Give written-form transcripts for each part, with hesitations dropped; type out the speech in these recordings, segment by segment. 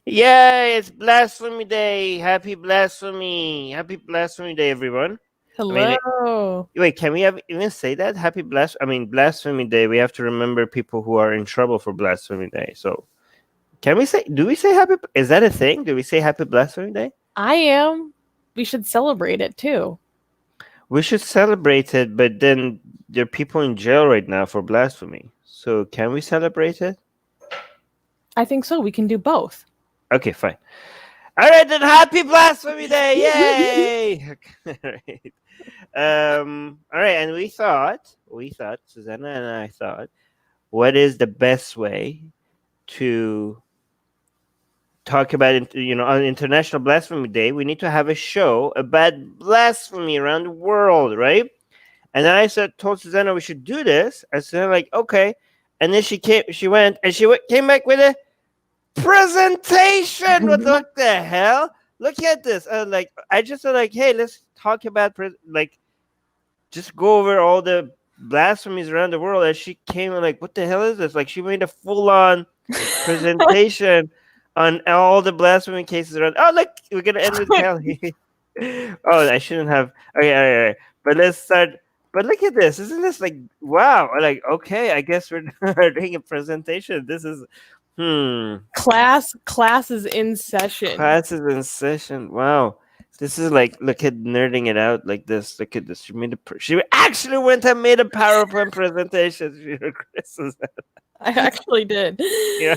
Yay, it's Blasphemy Day. Happy Blasphemy. Happy Blasphemy Day, everyone. I mean, Hello. wait, can we even say that? Blasphemy Day. We have to remember people who are in trouble for Blasphemy Day. So, do we say is that a thing? Do we say Happy Blasphemy Day? I am. We should celebrate it too. We should celebrate it, but then there are people in jail right now for blasphemy. So, can we celebrate it? I think so. We can do both. Okay, fine. All right, then Happy Blasphemy Day! Yay! All right. All right, and we thought, Susanna and I thought, what is the best way to talk about on International Blasphemy Day? We need to have a show about blasphemy around the world, right? And then told Susanna we should do this. And Susanna like, okay. And then she went, and she came back with a presentation. What the hell? Look at this. I just said like, hey, let's talk about just go over all the blasphemies around the world. And she came and like, what the hell is this? Like, she made a full-on presentation on all the blasphemy cases around. Oh, look, we're gonna end with Kelly. Oh, I shouldn't have. Okay, all right. But let's start. But look at this. Isn't this like wow? Like, okay, I guess we're doing a presentation. This is Class is in session. Class is in session. Wow. This is like, look at nerding it out like this. Look at this. She actually went and made a PowerPoint presentation. I actually did. Yeah.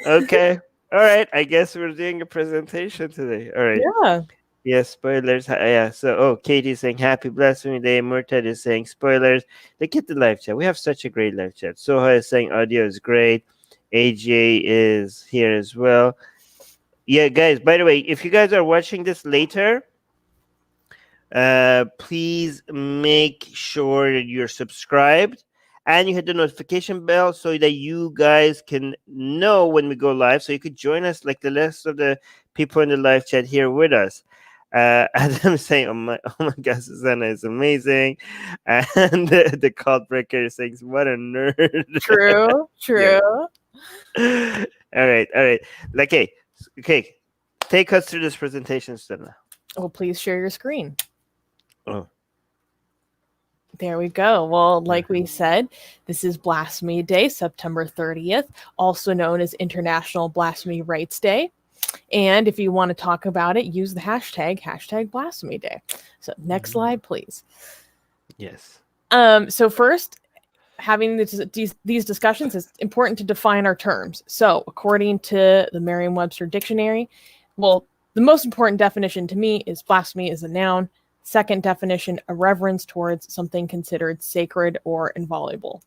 Okay. All right. I guess we're doing a presentation today. All right. Yeah. Yes, spoilers. Yeah. So, Katie's saying Happy Blasphemy Day. Murtad is saying spoilers. Look at the live chat. We have such a great live chat. Soha is saying audio is great. AJ is here as well. Yeah, guys, by the way, if you guys are watching this later, please make sure that you're subscribed and you hit the notification bell so that you guys can know when we go live, so you could join us like the rest of the people in the live chat here with us. Adam saying, oh my God, Susanna is amazing. And the cult breaker is saying, what a nerd. True. Yeah. All right. Okay. Take us through this presentation, Susanna. Oh, please share your screen. Oh. There we go. Well, like we said, this is Blasphemy Day, September 30th, also known as International Blasphemy Rights Day. And if you want to talk about it, use the hashtag Blasphemy Day. So next slide, please. Yes. So first, having these discussions, is important to define our terms. So according to the Merriam-Webster dictionary, well, the most important definition to me is blasphemy is a noun. Second definition, a reverence towards something considered sacred or inviolable,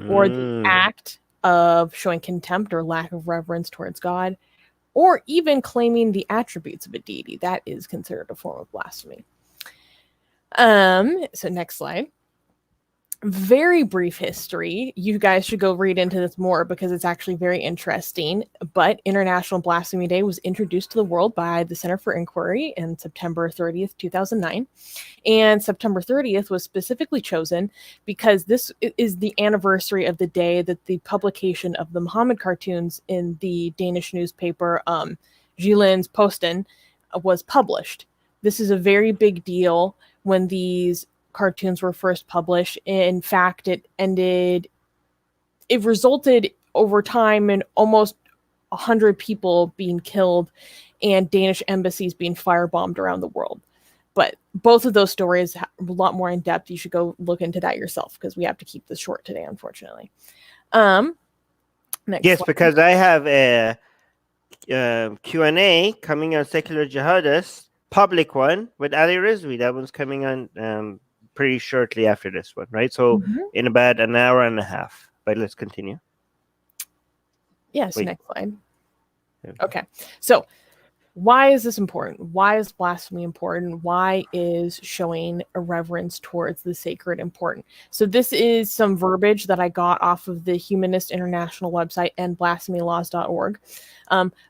or the act of showing contempt or lack of reverence towards God, or even claiming the attributes of a deity. That is considered a form of blasphemy. So next slide. Very brief history. You guys should go read into this more because it's actually very interesting. But International Blasphemy Day was introduced to the world by the Center for Inquiry in September 30th, 2009. And September 30th was specifically chosen because this is the anniversary of the day that the publication of the Muhammad cartoons in the Danish newspaper Jyllands-Posten was published. This is a very big deal when these cartoons were first published. In fact, it resulted over time in almost 100 people being killed and Danish embassies being firebombed around the world. But both of those stories are a lot more in depth. You should go look into that yourself because we have to keep this short today, unfortunately. Next slide. Because I have a Q&A coming on Secular Jihadists, public one with Ali Rizvi. That one's coming on pretty shortly after this one, right? So in about an hour and a half. But let's continue. Yes, next slide. Okay, so why is this important? Why is blasphemy important? Why is showing a reverence towards the sacred important? So this is some verbiage that I got off of the Humanist International website, endblasphemylawsorg.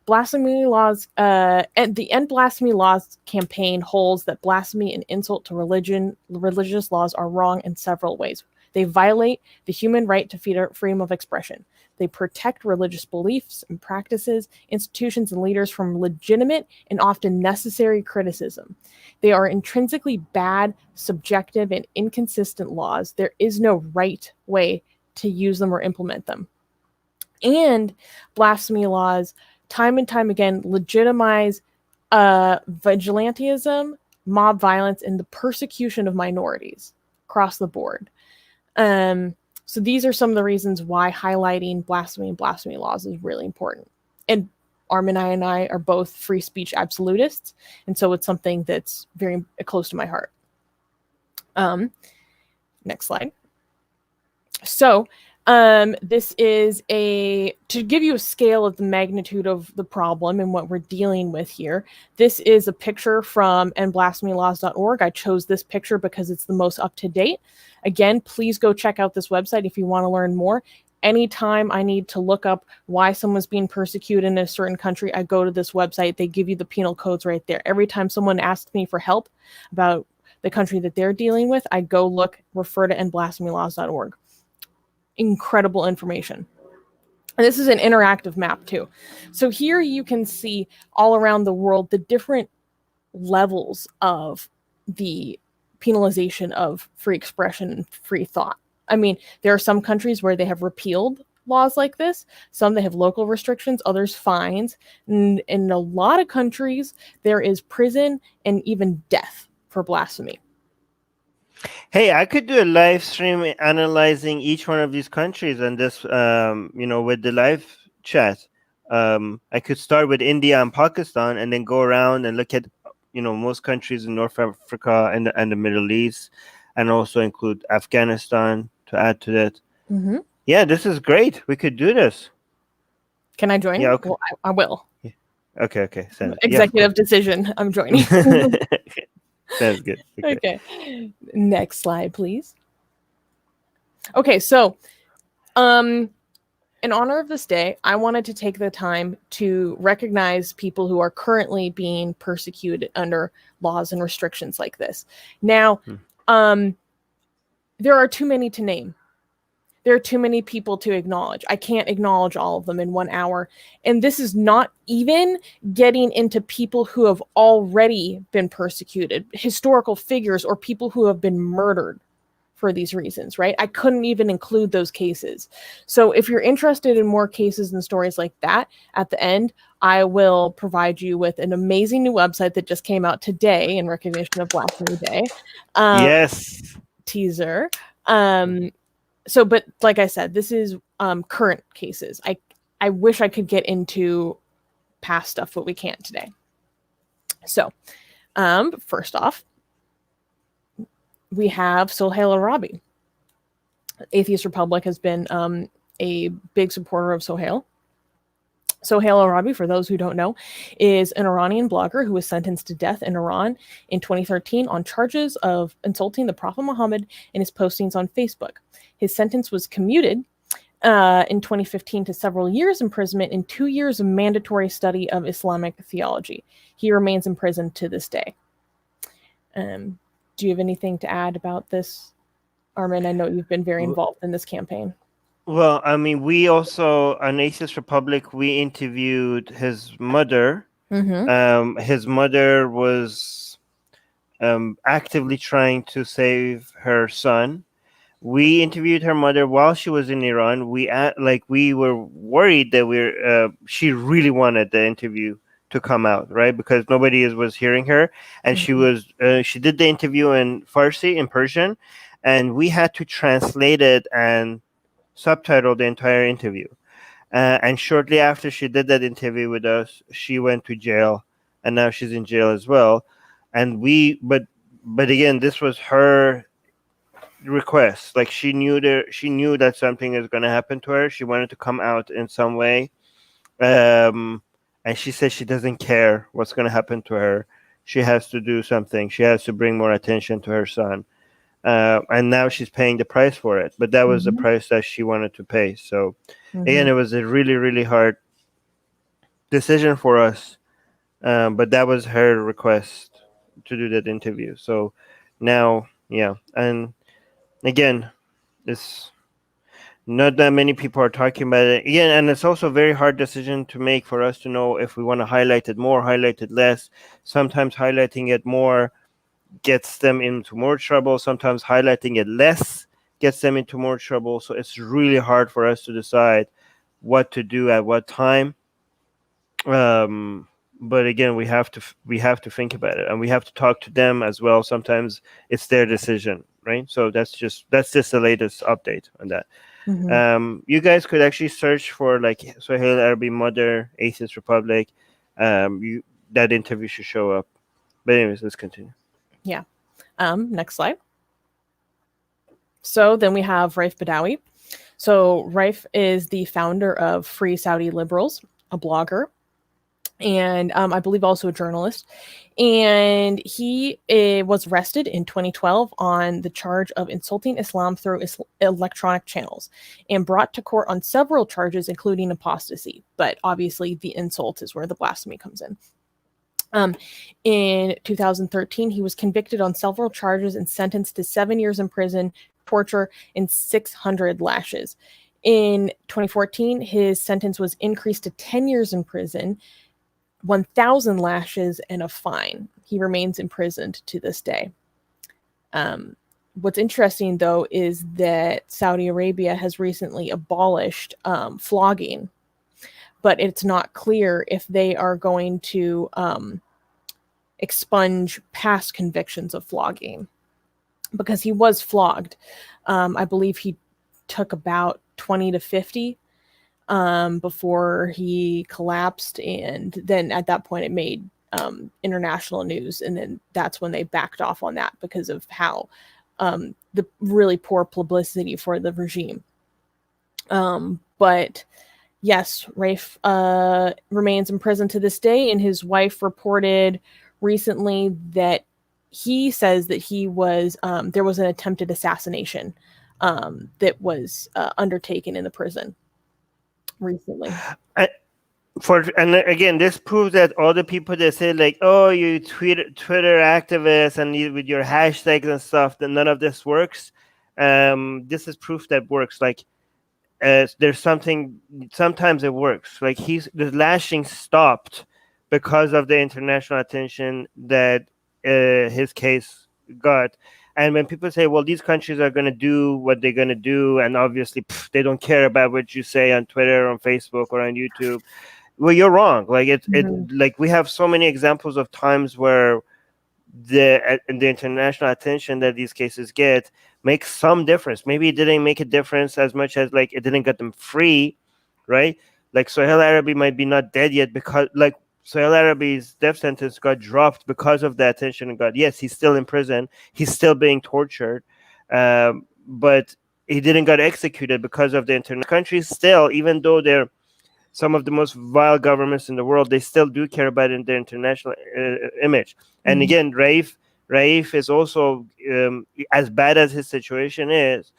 Blasphemy laws and the End Blasphemy Laws campaign holds that blasphemy and insult to religious laws are wrong in several ways. They violate the human right to freedom of expression. They protect religious beliefs and practices, institutions, and leaders from legitimate and often necessary criticism. They are intrinsically bad, subjective, and inconsistent laws. There is no right way to use them or implement them. And blasphemy laws, time and time again, legitimize vigilantism, mob violence, and the persecution of minorities across the board. So these are some of the reasons why highlighting blasphemy and blasphemy laws is really important. And Armin and I are both free speech absolutists, and so it's something that's very close to my heart. Next slide. So this is to give you a scale of the magnitude of the problem and what we're dealing with here. This is a picture from blasphemylawsorg. I chose this picture because it's the most up to date. Again, please go check out this website if you want to learn more. Anytime I need to look up why someone's being persecuted in a certain country, I go to this website. They give you the penal codes right there. Every time someone asks me for help about the country that they're dealing with, I go refer to blasphemylawsorg. Incredible information. And this is an interactive map too. So here you can see all around the world the different levels of the penalization of free expression and free thought. I mean, there are some countries where they have repealed laws like this. Some they have local restrictions, others fines. And in a lot of countries, there is prison and even death for blasphemy. Hey, I could do a live stream analyzing each one of these countries and this, with the live chat. I could start with India and Pakistan and then go around and look at, most countries in North Africa and the Middle East, and also include Afghanistan to add to that. Mm-hmm. Yeah, this is great. We could do this. Can I join? Yeah, okay. Well, I will. Yeah. Okay. Executive decision. I'm joining. Sounds good. Okay. Next slide, please. Okay, so in honor of this day, I wanted to take the time to recognize people who are currently being persecuted under laws and restrictions like this. Now, there are too many to name. There are too many people to acknowledge. I can't acknowledge all of them in 1 hour. And this is not even getting into people who have already been persecuted, historical figures, or people who have been murdered for these reasons, right? I couldn't even include those cases. So if you're interested in more cases and stories like that, at the end, I will provide you with an amazing new website that just came out today in recognition of Blasphemy Day. Yes. Teaser. But like I said, this is current cases. I wish I could get into past stuff, but we can't today. So, first off, we have Solheila Robinson. Atheist Republic has been a big supporter of Solheila. Solheila Robinson, for those who don't know, is an Iranian blogger who was sentenced to death in Iran in 2013 on charges of insulting the Prophet Muhammad in his postings on Facebook. His sentence was commuted in 2015 to several years imprisonment and 2 years of mandatory study of Islamic theology. He remains in prison to this day. Do you have anything to add about this, Armin? I know you've been very involved in this campaign. Well, I mean, we also, on Atheist Republic, we interviewed his mother. Mm-hmm. His mother was actively trying to save her son. We interviewed her mother while she was in Iran. We were worried that she really wanted the interview to come out, right? Because nobody was hearing her, and she did the interview in Farsi, in Persian, and we had to translate it and subtitle the entire interview. And shortly after she did that interview with us, she went to jail, and now she's in jail as well. And but again, this was her request. Like, she knew that something is going to happen to her. She wanted to come out in some way, and she said she doesn't care what's going to happen to her. She has to do something. She has to bring more attention to her son. And now she's paying the price for it. But that was the price that she wanted to pay. So again, it was a really, really hard decision for us. But that was her request to do that interview. So now, yeah. And again, not that many people are talking about it again, and it's also a very hard decision to make for us to know if we want to highlight it more, highlight it less. Sometimes highlighting it more gets them into more trouble. Sometimes highlighting it less gets them into more trouble. So it's really hard for us to decide what to do at what time. But again, we have to think about it, and we have to talk to them as well. Sometimes it's their decision, right? So that's just the latest update on that. You guys could actually search for like Solheila Robinson mother, Atheist Republic. That interview should show up. But anyways, let's continue. Yeah. Next slide. So then we have Raif Badawi. So Raif is the founder of Free Saudi Liberals, a blogger, and I believe also a journalist. And he was arrested in 2012 on the charge of insulting Islam through electronic channels and brought to court on several charges, including apostasy. But obviously the insult is where the blasphemy comes in. In 2013, he was convicted on several charges and sentenced to 7 years in prison, torture, and 600 lashes. In 2014, his sentence was increased to 10 years in prison, 1,000 lashes, and a fine. He remains imprisoned to this day. What's interesting, though, is that Saudi Arabia has recently abolished flogging, but it's not clear if they are going to expunge past convictions of flogging, because he was flogged. I believe he took about 20 to 50 before he collapsed, and then at that point it made international news, and then that's when they backed off on that because of how the really poor publicity for the regime. But yes, Raif remains in prison to this day, and his wife reported recently that he says that he was there was an attempted assassination that was undertaken in the prison recently. And again, this proves that all the people that say like, "Oh, you Twitter activists and with your hashtags and stuff," that none of this works. This is proof that works. Like, there's something. Sometimes it works. Like the lashing stopped because of the international attention that his case got. And when people say, well, these countries are going to do what they're going to do, and obviously they don't care about what you say on Twitter, on Facebook, or on YouTube, well, you're wrong. Like like we have so many examples of times where the international attention that these cases get makes some difference. Maybe it didn't make a difference as much as like it didn't get them free, right? Like Solheila Robinson might be not dead yet because like Solheila Robinson's death sentence got dropped because of the attention it got. Yes, he's still in prison. He's still being tortured. But he didn't get executed because of the international countries. Still, even though they're some of the most vile governments in the world, they still do care about their international image. And again, Raif is also, as bad as his situation is,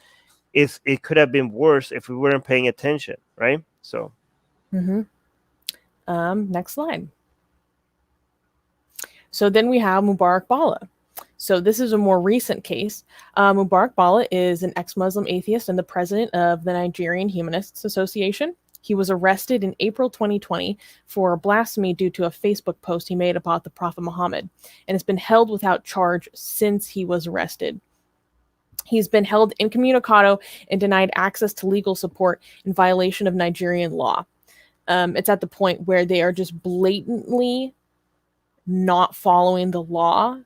it could have been worse if we weren't paying attention, right? So. Next slide. So then we have Mubarak Bala. So this is a more recent case. Mubarak Bala is an ex-Muslim atheist and the president of the Nigerian Humanists Association. He was arrested in April 2020 for blasphemy due to a Facebook post he made about the Prophet Muhammad, and has been held without charge since he was arrested. He's been held incommunicado and denied access to legal support in violation of Nigerian law. It's at the point where they are just blatantly not following the law,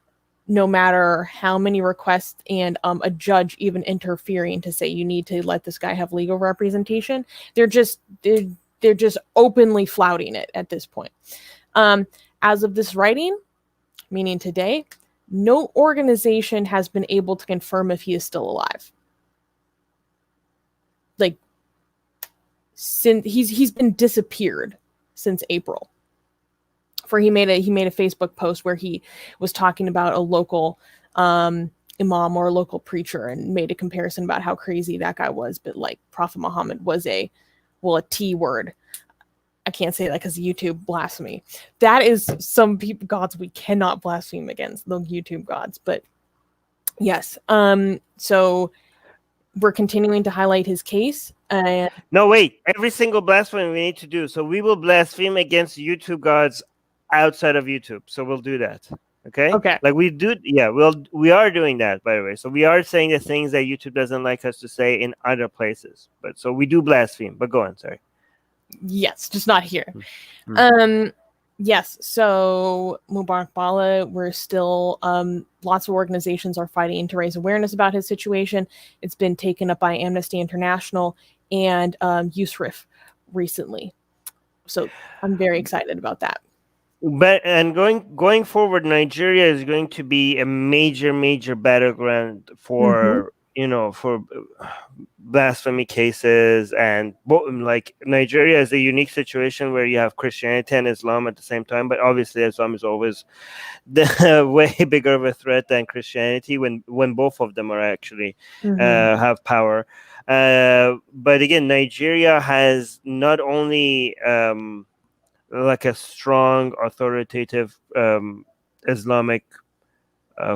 no matter how many requests and a judge even interfering to say you need to let this guy have legal representation. They're just openly flouting it at this point. As of this writing, meaning today, no organization has been able to confirm if he is still alive. Like, since he's been disappeared since April. For he made a Facebook post where he was talking about a local imam or a local preacher and made a comparison about how crazy that guy was, but like Prophet Muhammad was a T word. I can't say that because YouTube blasphemy. That is some people gods we cannot blaspheme against, the YouTube gods. But yes, so we're continuing to highlight his case. And No, wait. Every single blasphemy we need to do. So we will blaspheme against YouTube gods outside of YouTube. So we'll do that. Okay. okay. Like we do. Yeah. We are doing that, by the way. So we are saying the things that YouTube doesn't like us to say in other places. But so we do blaspheme. But go on. Sorry. Yes, just not here. Hmm. Yes, so Mubarak Bala, we're still lots of organizations are fighting to raise awareness about his situation. It's been taken up by Amnesty International and USRIF recently. So I'm very excited about that. But and going forward, Nigeria is going to be a major battleground for for blasphemy cases, and like Nigeria is a unique situation where you have Christianity and Islam at the same time. But obviously, Islam is always the way bigger of a threat than Christianity when both of them are actually have power. But again, Nigeria has not only like a strong authoritative Islamic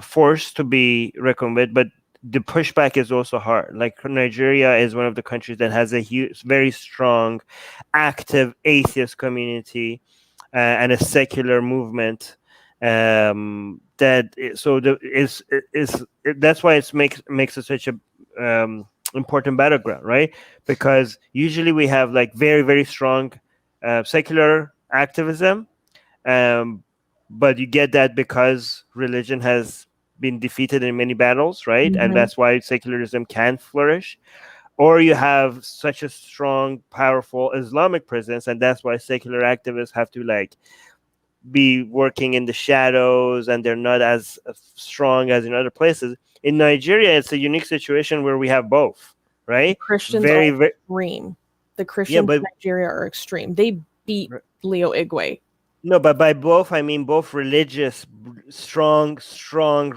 force to be reckoned with, but the pushback is also hard. Like Nigeria is one of the countries that has a huge, very strong, active atheist community and a secular movement. That's why it makes it such a important battleground, right? Because usually we have like very strong secular activism, but you get that because religion has been defeated in many battles, right? And that's why secularism can flourish. Or you have such a strong, powerful Islamic presence, and that's why secular activists have to like be working in the shadows, and they're not as strong as in other places. In Nigeria, it's a unique situation where we have both, right? Christians are Very, extreme. The yeah, Christians but in Nigeria are extreme. They beat Leo Igwe. no, but by both I mean both religious, strong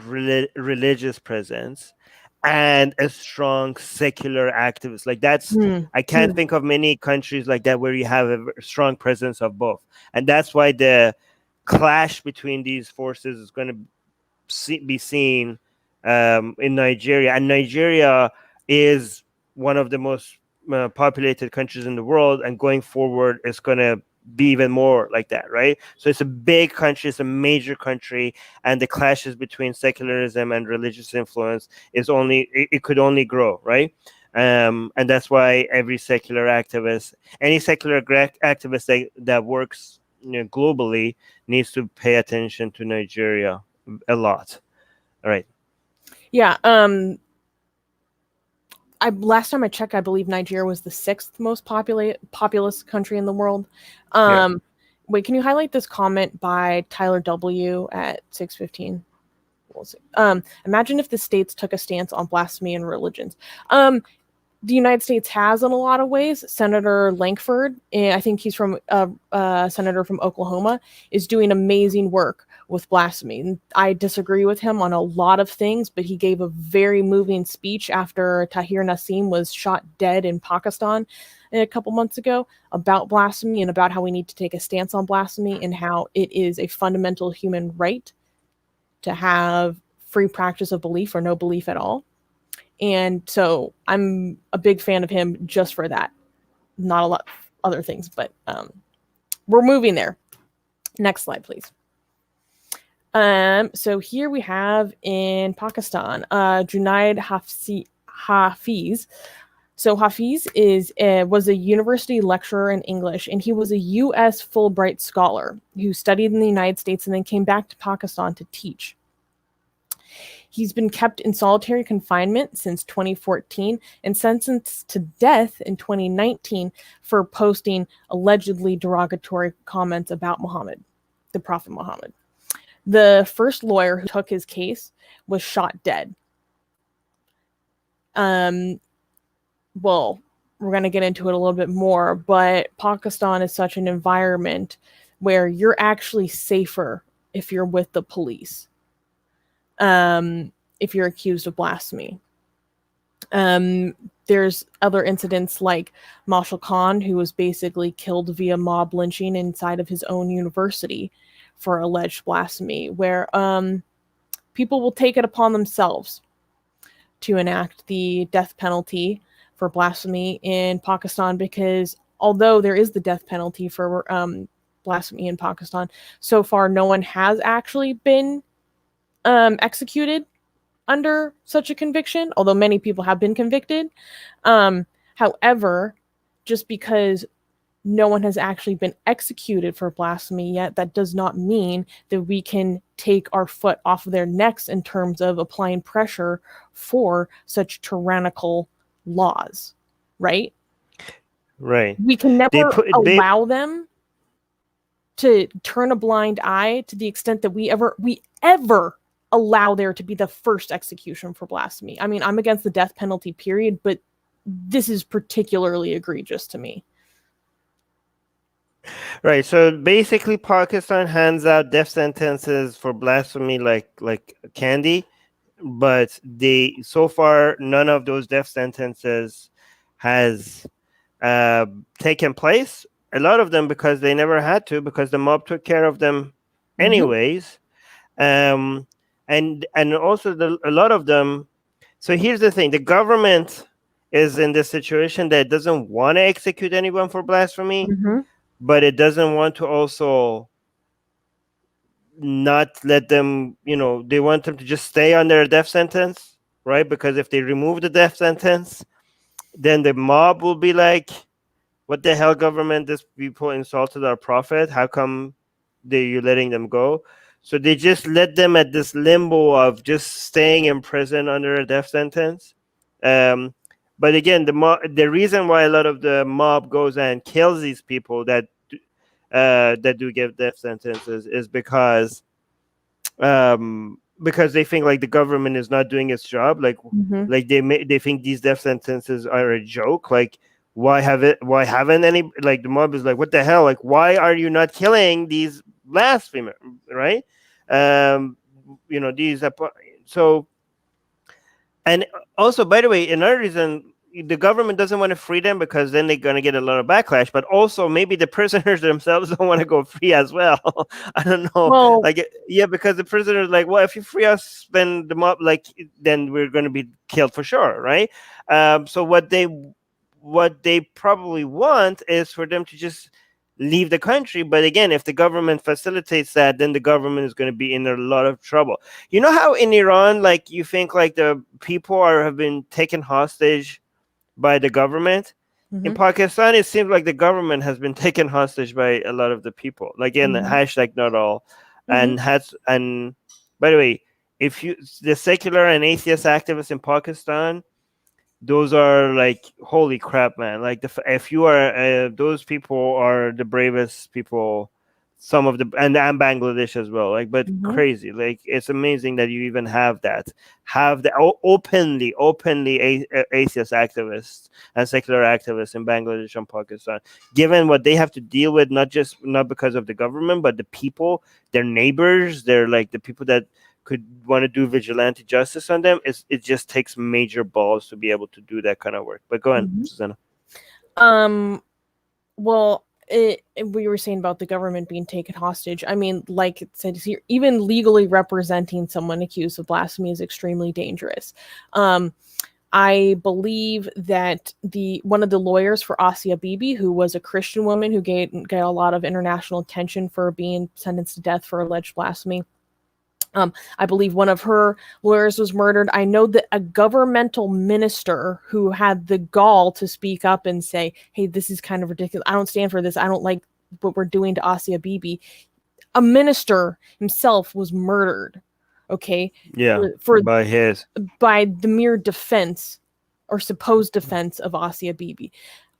religious presence, and a strong secular activist. Like that's I can't think of many countries like that where you have a strong presence of both, and that's why the clash between these forces is going to be seen in Nigeria, and Nigeria is one of the most populated countries in the world, and going forward, it's going to be even more like that, right? So it's a big country, it's a major country, and the clashes between secularism and religious influence is it could only grow, right? And that's why every secular activist, any secular activist that works globally, needs to pay attention to Nigeria a lot. All right. Yeah. Last time I checked, I believe Nigeria was the 6th most populous country in the world. Yeah. Wait, can you highlight this comment by Tyler W at 6:15? We'll see. Imagine if the states took a stance on blasphemy and religions. The United States has in a lot of ways. Senator Lankford, I think he's from senator from Oklahoma, is doing amazing work with blasphemy. I disagree with him on a lot of things, but he gave a very moving speech after Tahir Nassim was shot dead in Pakistan a couple months ago about blasphemy and about how we need to take a stance on blasphemy and how it is a fundamental human right to have free practice of belief or no belief at all. And so I'm a big fan of him just for that. Not a lot of other things, but we're moving there. Next slide, please. So here we have in Pakistan, Junaid Hafiz. So Hafiz was a university lecturer in English, and he was a U.S. Fulbright scholar who studied in the United States and then came back to Pakistan to teach. He's been kept in solitary confinement since 2014 and sentenced to death in 2019 for posting allegedly derogatory comments about Muhammad, the Prophet Muhammad. The first lawyer who took his case was shot dead. Well, we're going to get into it a little bit more, but Pakistan is such an environment where you're actually safer if you're with the police. If you're accused of blasphemy. There's other incidents like Mashal Khan, who was basically killed via mob lynching inside of his own university for alleged blasphemy, where people will take it upon themselves to enact the death penalty for blasphemy in Pakistan, because although there is the death penalty for blasphemy in Pakistan, so far no one has actually been executed under such a conviction, although many people have been convicted. However, just because no one has actually been executed for blasphemy yet, that does not mean that we can take our foot off of their necks in terms of applying pressure for such tyrannical laws, right? Right. We can never allow them to turn a blind eye to the extent that we ever allow there to be the first execution for blasphemy. I mean, I'm against the death penalty, period, but this is particularly egregious to me. Right. So basically, Pakistan hands out death sentences for blasphemy like candy, but so far none of those death sentences has taken place. A lot of them because they never had to, because the mob took care of them anyways. And also a lot of them. So here's the thing: the government is in this situation that it doesn't want to execute anyone for blasphemy. But it doesn't want to also not let them, they want them to just stay under a death sentence, right? Because if they remove the death sentence, then the mob will be like, what the hell, government? These people insulted our prophet. How come you're letting them go? So they just let them at this limbo of just staying in prison under a death sentence. But again, the reason why a lot of the mob goes and kills these people that do give death sentences is because they think like the government is not doing its job. Like they think these death sentences are a joke. Like why haven't any, like the mob is like, what the hell? Like why are you not killing these blasphemers, right? These so. And also, by the way, another reason the government doesn't want to free them, because then they're going to get a lot of backlash. But also, maybe the prisoners themselves don't want to go free as well. I don't know. Well, because the prisoners like, well, if you free us, then the mob, then we're going to be killed for sure, right? So what they probably want is for them to just leave the country. But again, if the government facilitates that, then the government is going to be in a lot of trouble. You know how in Iran, like you think like the people have been taken hostage by the government? In Pakistan, it seems like the government has been taken hostage by a lot of the people. Like in hashtag not all. And by the way, the secular and atheist activists in Pakistan, those are like, holy crap, man. Like if you are, those people are the bravest people, some of and Bangladesh as well. Like, but crazy. Like, it's amazing that you even have the openly atheist activists and secular activists in Bangladesh and Pakistan, given what they have to deal with, not because of the government, but the people, their neighbors, they're like the people that could want to do vigilante justice on them. It just takes major balls to be able to do that kind of work. But go on, Susanna. Well, we were saying about the government being taken hostage. I mean, like it said here, even legally representing someone accused of blasphemy is extremely dangerous. I believe that one of the lawyers for Asia Bibi, who was a Christian woman who got a lot of international attention for being sentenced to death for alleged blasphemy, I believe one of her lawyers was murdered. I know that a governmental minister who had the gall to speak up and say, hey, this is kind of ridiculous. I don't stand for this. I don't like what we're doing to Asia Bibi. A minister himself was murdered. Okay. Yeah. By the mere defense or supposed defense of Asia Bibi.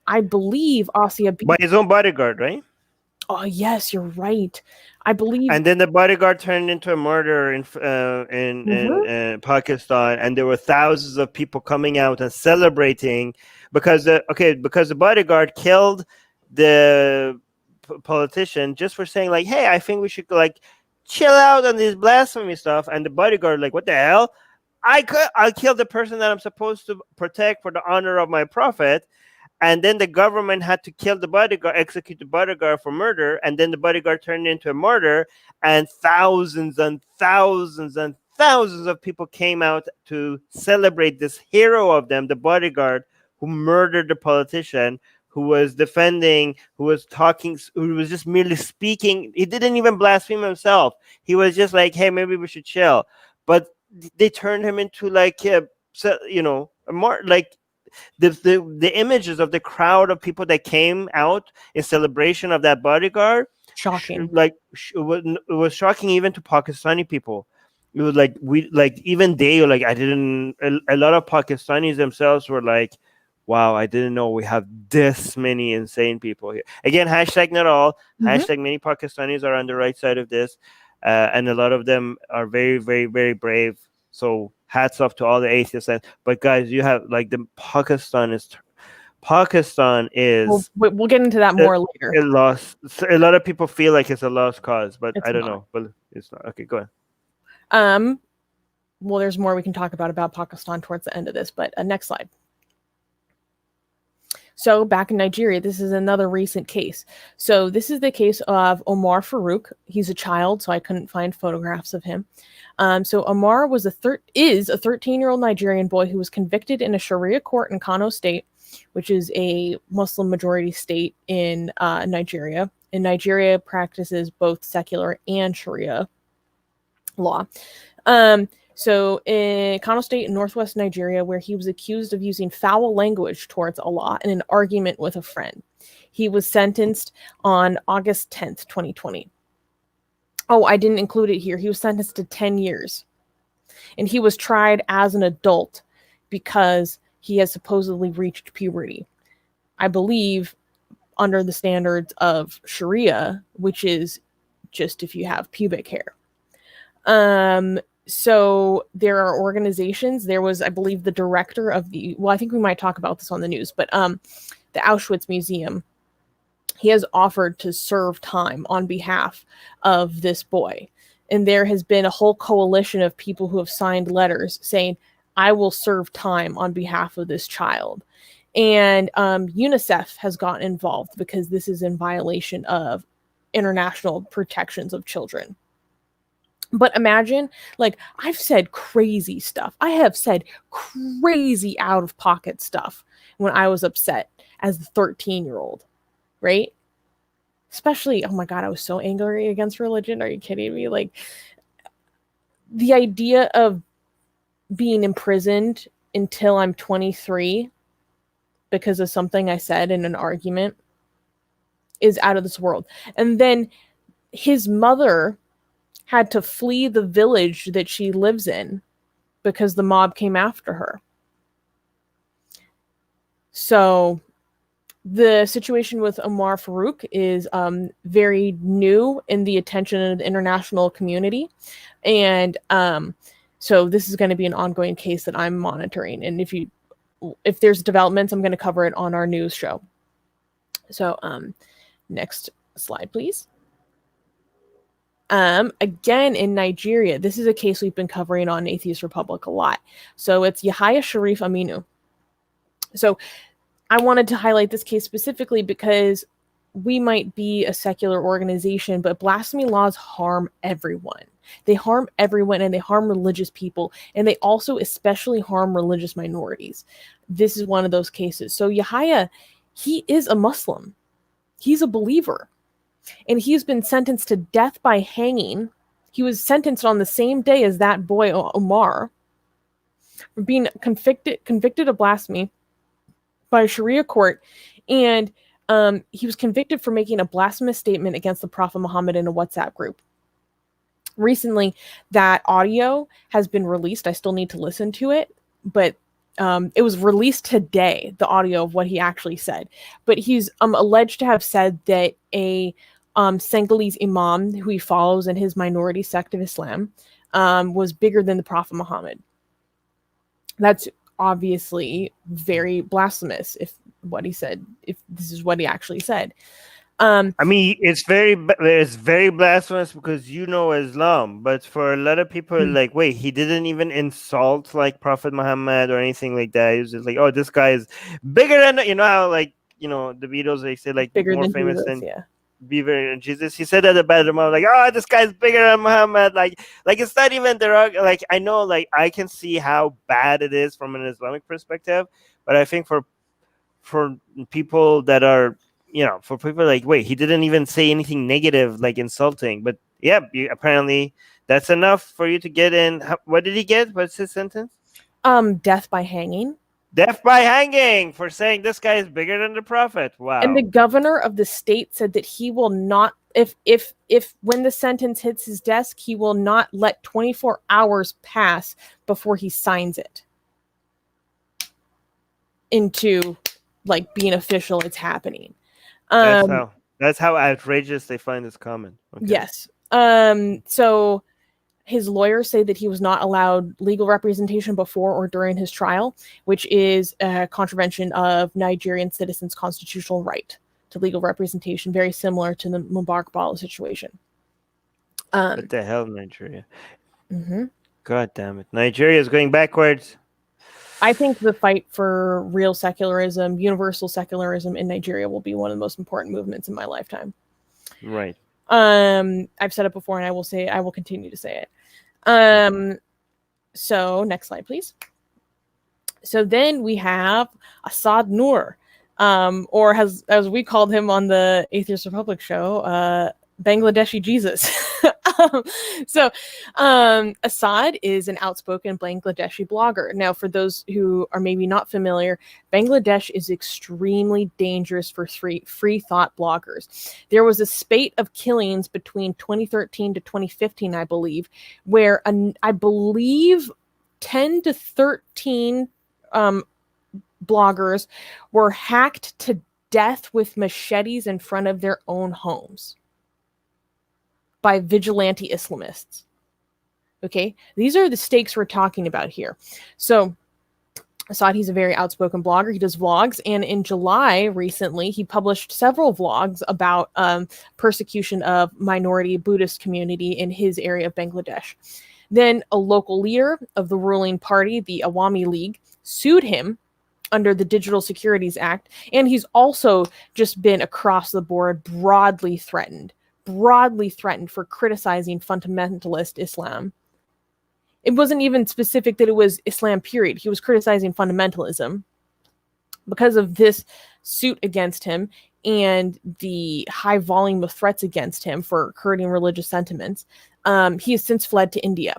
I believe Asia Bibi. By his own bodyguard, right? Oh, yes, you're right. I believe. And then the bodyguard turned into a murderer in Pakistan, and there were thousands of people coming out and celebrating because the bodyguard killed the politician just for saying like, hey, I think we should like chill out on this blasphemy stuff. And the bodyguard like, what the hell? I'll kill the person that I'm supposed to protect for the honor of my prophet. And then the government had to kill the bodyguard, execute the bodyguard for murder. And then the bodyguard turned into a martyr. And thousands and thousands and thousands of people came out to celebrate this hero of them, the bodyguard, who murdered the politician who was defending, who was talking, who was just merely speaking. He didn't even blaspheme himself. He was just like, hey, maybe we should chill. But they turned him into like a more like the images of the crowd of people that came out in celebration of that bodyguard. Shocking. It was shocking even to Pakistani people. It was like even they were like, I didn't. A lot of Pakistanis themselves were like, wow, I didn't know we have this many insane people here. Again, hashtag not all. Hashtag many Pakistanis are on the right side of this, and a lot of them are very, very, very brave. So hats off to all the atheists. But guys, you have like Pakistan is. We'll get into that more later. A lot of people feel like it's a lost cause, but I don't know. But it's not. Okay, go ahead. Well, there's more we can talk about Pakistan towards the end of this, but next slide. So back in Nigeria, this is another recent case. So this is the case of Umar Farouq. He's a child, so I couldn't find photographs of him. So Umar is a 13-year-old Nigerian boy who was convicted in a Sharia court in Kano State, which is a Muslim majority state in Nigeria. And Nigeria practices both secular and Sharia law. So in Kano State in northwest Nigeria, where he was accused of using foul language towards Allah in an argument with a friend. He was sentenced on August 10th, 2020. Oh, I didn't include it here. He was sentenced to 10 years. And he was tried as an adult because he has supposedly reached puberty. I believe under the standards of Sharia, which is just if you have pubic hair. So there are organizations. There was, I believe, the director of I think we might talk about this on the news, but the Auschwitz Museum, he has offered to serve time on behalf of this boy. And there has been a whole coalition of people who have signed letters saying, I will serve time on behalf of this child. And UNICEF has gotten involved because this is in violation of international protections of children. But imagine, like, I've said crazy stuff. I have said crazy out-of-pocket stuff when I was upset as the 13-year-old, right? Especially, oh my God, I was so angry against religion. Are you kidding me? Like, the idea of being imprisoned until I'm 23 because of something I said in an argument is out of this world. And then his mother had to flee the village that she lives in because the mob came after her. So the situation with Umar Farouq is very new in the attention of the international community. And so this is going to be an ongoing case that I'm monitoring. And if there's developments, I'm going to cover it on our news show. So next slide, please. Again, in Nigeria, this is a case we've been covering on Atheist Republic a lot. So it's Yahaya Sharif Aminu. So I wanted to highlight this case specifically because we might be a secular organization, but blasphemy laws harm everyone. They harm everyone, and they harm religious people, and they also especially harm religious minorities. This is one of those cases. So Yahaya, he is a Muslim. He's a believer. And he's been sentenced to death by hanging. He was sentenced on the same day as that boy, Omar, for being convicted of blasphemy by a Sharia court. And he was convicted for making a blasphemous statement against the Prophet Muhammad in a WhatsApp group. Recently, that audio has been released. I still need to listen to it, but it was released today, the audio of what he actually said. But he's alleged to have said that a Senegalese imam who he follows in his minority sect of Islam was bigger than the Prophet Muhammad. That's obviously very blasphemous if this is what he actually said. I mean, it's very blasphemous because you know Islam, but for a lot of people, like, wait, he didn't even insult like Prophet Muhammad or anything like that. He was just like, oh, this guy is bigger than, how like, the Beatles, they say like bigger more than famous Jesus, than yeah. Bieber and Jesus. He said that about him. I was like, oh, this guy's bigger than Muhammad. Like it's not even like, I know, like, I can see how bad it is from an Islamic perspective, but I think for for people that are, for people like, wait, he didn't even say anything negative, like insulting, but yeah, apparently that's enough for you to get in. What did he get? What's his sentence? Death by hanging. Death by hanging for saying this guy is bigger than the prophet. Wow. And the governor of the state said that he will not, if when the sentence hits his desk, he will not let 24 hours pass before he signs it into like being official. It's happening. That's how outrageous they find this comment. Okay. Yes. So his lawyers say that he was not allowed legal representation before or during his trial, which is a contravention of Nigerian citizens' constitutional right to legal representation, very similar to the Mubarak Bala situation. What the hell, Nigeria? Mm-hmm. God damn it. Nigeria is going backwards. I think the fight for real secularism, universal secularism in Nigeria will be one of the most important movements in my lifetime. Right. I've said it before and I will continue to say it. So next slide, please. So then we have Asad Noor, or as we called him on the Atheist Republic show, Bangladeshi Jesus. Asad is an outspoken Bangladeshi blogger. Now, for those who are maybe not familiar, Bangladesh is extremely dangerous for free thought bloggers. There was a spate of killings between 2013 to 2015, I believe, where I believe 10 to 13 bloggers were hacked to death with machetes in front of their own homes by vigilante Islamists. Okay, these are the stakes we're talking about here. So Asad, he's a very outspoken blogger. He does vlogs, and in July recently, he published several vlogs about persecution of minority Buddhist community in his area of Bangladesh. Then a local leader of the ruling party, the Awami League, sued him under the Digital Securities Act, and he's also just been across the board broadly threatened for criticizing fundamentalist Islam. It wasn't even specific that it was Islam, period. He was criticizing fundamentalism. Because of this suit against him and the high volume of threats against him for hurting religious sentiments, he has since fled to India.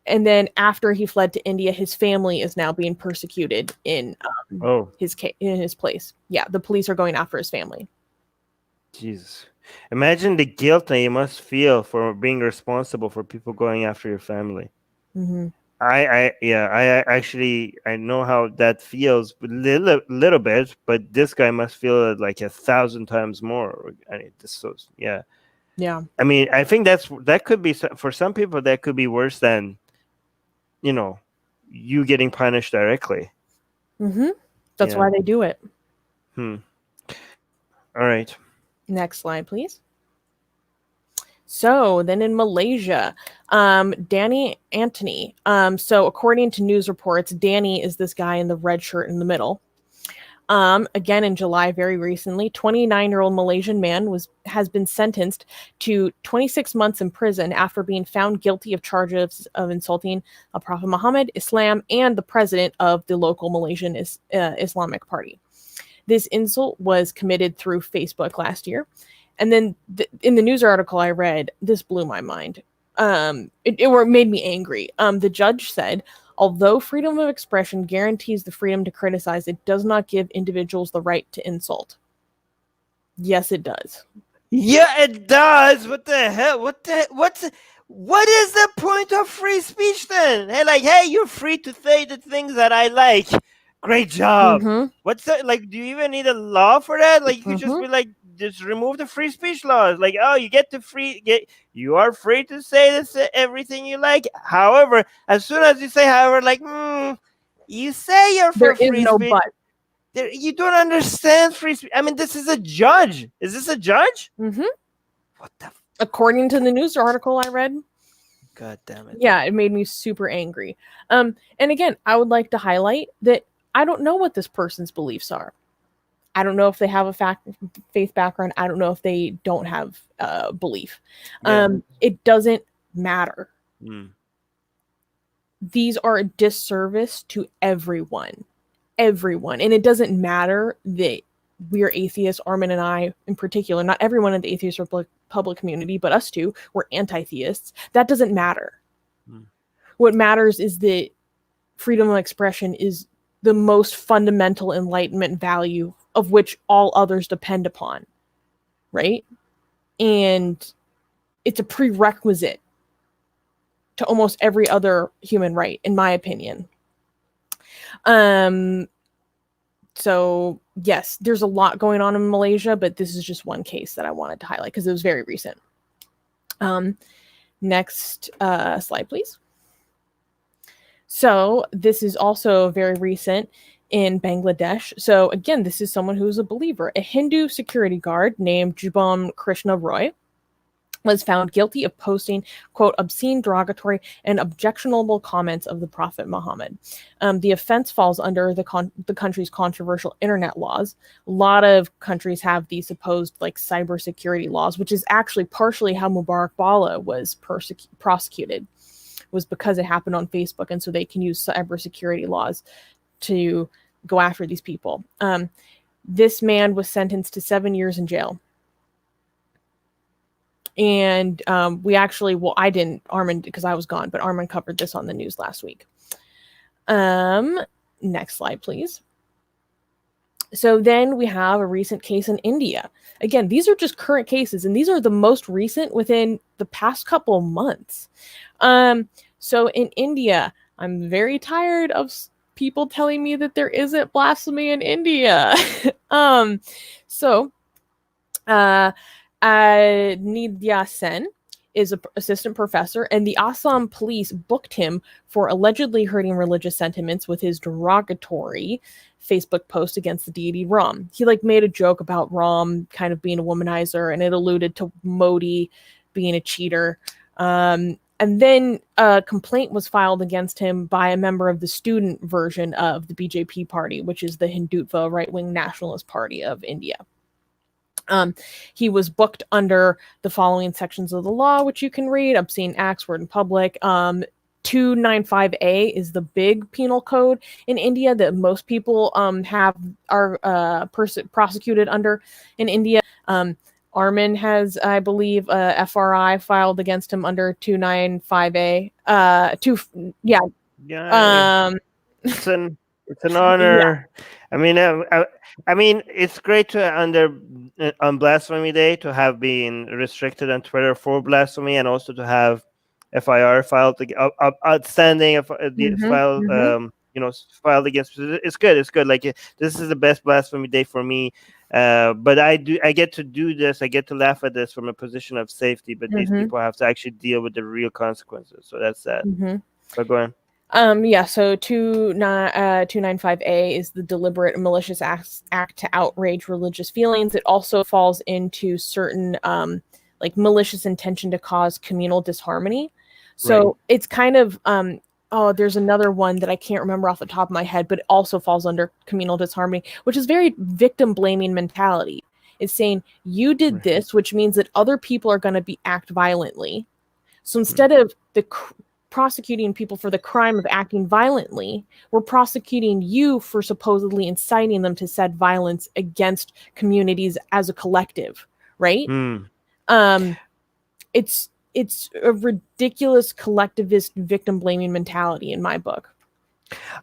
And then after he fled to India, his family is now being persecuted in his place. Yeah, the police are going after his family. Jesus. Imagine the guilt that you must feel for being responsible for people going after your family. Mm-hmm. I know how that feels a little bit, but this guy must feel it like 1,000 times more. Yeah. I mean, I think that could be, for some people, that could be worse than, you getting punished directly. Mm-hmm. That's why they do it. All right. Next slide, please. So then in Malaysia, Danny Anthony. So according to news reports, Danny is this guy in the red shirt in the middle. Again, in July, very recently, 29-year-old Malaysian man has been sentenced to 26 months in prison after being found guilty of charges of insulting Prophet Muhammad, Islam, and the president of the local Malaysian Islamic Party. This insult was committed through Facebook last year. And then in the news article I read, this blew my mind. It made me angry. The judge said, although freedom of expression guarantees the freedom to criticize, it does not give individuals the right to insult. Yes, it does. Yeah, it does. What the hell? What is the point of free speech then? Hey, you're free to say the things that I like. Great job. Mm-hmm. What's that? Do you even need a law for that? You could just be just remove the free speech laws. You are free to say everything you like. However, as soon as you say, you say you're for free speech. There is no but. You don't understand free speech. I mean, this is a judge. Is this a judge? Mm-hmm. What the? According to the news article I read. God damn it. Yeah, it made me super angry. And again, I would like to highlight that I don't know what this person's beliefs are. I don't know if they have a faith background. I don't know if they don't have belief. Yeah. It doesn't matter. These are a disservice to everyone. everyone. And it doesn't matter that we're atheists, Armin and I in particular, not everyone in the Atheist Republic community, but us two, we're anti-theists. That doesn't matter. What matters is that freedom of expression is the most fundamental enlightenment value of which all others depend upon, right? And it's a prerequisite to almost every other human right, in my opinion. So yes, there's a lot going on in Malaysia, but this is just one case that I wanted to highlight because it was very recent. Next slide, please. So this is also very recent in Bangladesh. So again, this is someone who's a believer. A Hindu security guard named Jubam Krishna Roy was found guilty of posting, quote, obscene, derogatory, and objectionable comments of the Prophet Muhammad. The offense falls under the country's controversial internet laws. A lot of countries have these supposed like cybersecurity laws, which is actually partially how Mubarak Bala was prosecuted, was because it happened on Facebook, and so they can use cybersecurity laws to go after these people. This man was sentenced to 7 years in jail. And we actually, well, I didn't, Armin, because I was gone, but Armin covered this on the news last week. Next slide, please. So then we have a recent case in India. Again, these are just current cases, and these are the most recent within the past couple of months. So in India, I'm very tired of people telling me that there isn't blasphemy in India. Nidya Sen is an assistant professor, and the Assam police booked him for allegedly hurting religious sentiments with his derogatory Facebook post against the deity Ram. He like made a joke about Ram kind of being a womanizer, and it alluded to Modi being a cheater. And then a complaint was filed against him by a member of the student version of the BJP party, which is the Hindutva right-wing nationalist party of India. He was booked under the following sections of the law, which you can read: obscene acts, word in public. 295A is the big penal code in India that most people are prosecuted under in India. Armin has, I believe, a FRI filed against him under 295A. It's an honor. Yeah. I mean, it's great to on Blasphemy Day to have been restricted on Twitter for blasphemy, and also to have FIR filed, outstanding filed against. It's good. It's good. Like, this is the best Blasphemy Day for me. But I get to do this. I get to laugh at this from a position of safety. But these people have to actually deal with the real consequences. So that's that. But go on. So 295A is the deliberate and malicious act to outrage religious feelings. It also falls into certain like malicious intention to cause communal disharmony. So it's kind of there's another one that I can't remember off the top of my head, but it also falls under communal disharmony, which is very victim blaming mentality. It's saying you did this, which means that other people are going to act violently. So instead of prosecuting people for the crime of acting violently, we're prosecuting you for supposedly inciting them to said violence against communities as a collective, right? It's a ridiculous collectivist victim blaming mentality in my book.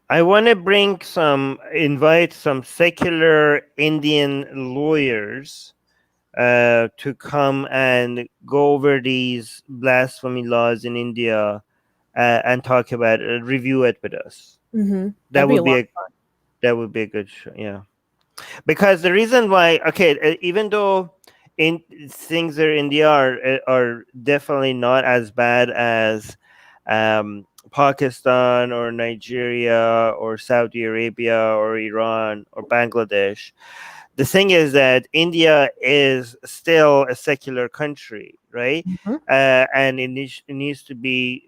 I want to invite some secular Indian lawyers to come and go over these blasphemy laws in India and talk about it, review it with us. That would be a good show, yeah. Because the reason why, even though things in India are definitely not as bad as Pakistan or Nigeria or Saudi Arabia or Iran or Bangladesh, the thing is that India is still a secular country, right? And it needs to be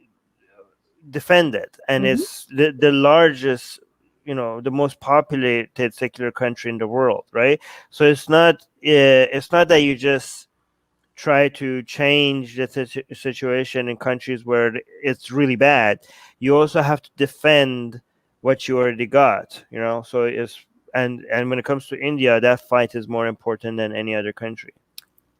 defended, and it's the largest, the most populated secular country in the world, right? So it's not that you just try to change the situation in countries where it's really bad. You also have to defend what you already got, so it's and when it comes to India, that fight is more important than any other country.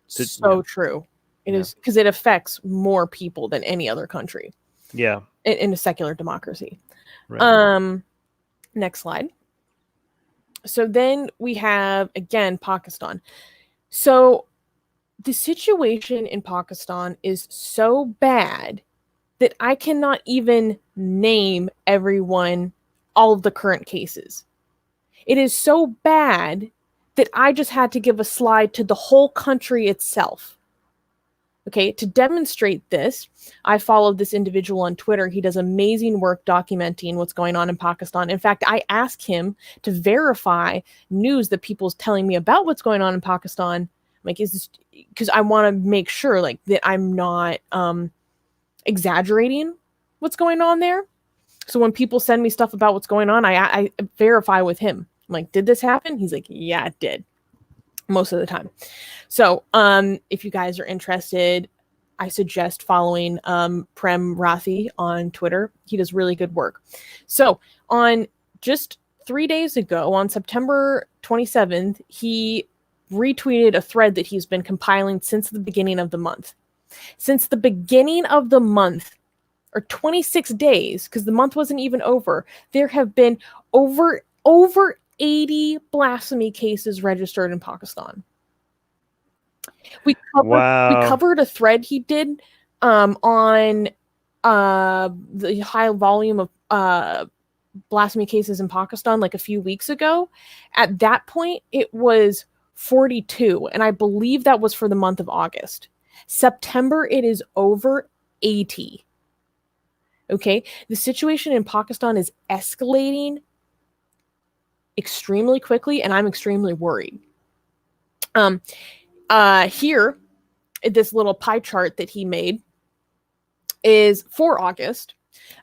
So true. It is, because it affects more people than any other country. Yeah. In a secular democracy. Right. Next slide. So then we have, again, Pakistan. So the situation in Pakistan is so bad that I cannot even name all of the current cases. It is so bad that I just had to give a slide to the whole country itself. Okay, to demonstrate this, I followed this individual on Twitter. He does amazing work documenting what's going on in Pakistan. In fact, I asked him to verify news that people's telling me about what's going on in Pakistan. Like, is this because I want to make sure, like, that I'm not exaggerating what's going on there. So when people send me stuff about what's going on, I verify with him. I'm like, did this happen? He's like, yeah, it did. Most of the time. So if you guys are interested, I suggest following Prem Rathi on Twitter. He does really good work. So on just 3 days ago, on September 27th, he retweeted a thread that he's been compiling since the beginning of the month. Since the beginning of the month, or 26 days, because the month wasn't even over, there have been over 80 blasphemy cases registered in Pakistan. We covered a thread he did on the high volume of blasphemy cases in Pakistan like a few weeks ago. At that point, it was 42, and I believe that was for the month of August. September, it is over 80. Okay, the situation in Pakistan is escalating extremely quickly, and I'm extremely worried. Here, this little pie chart that he made is for August.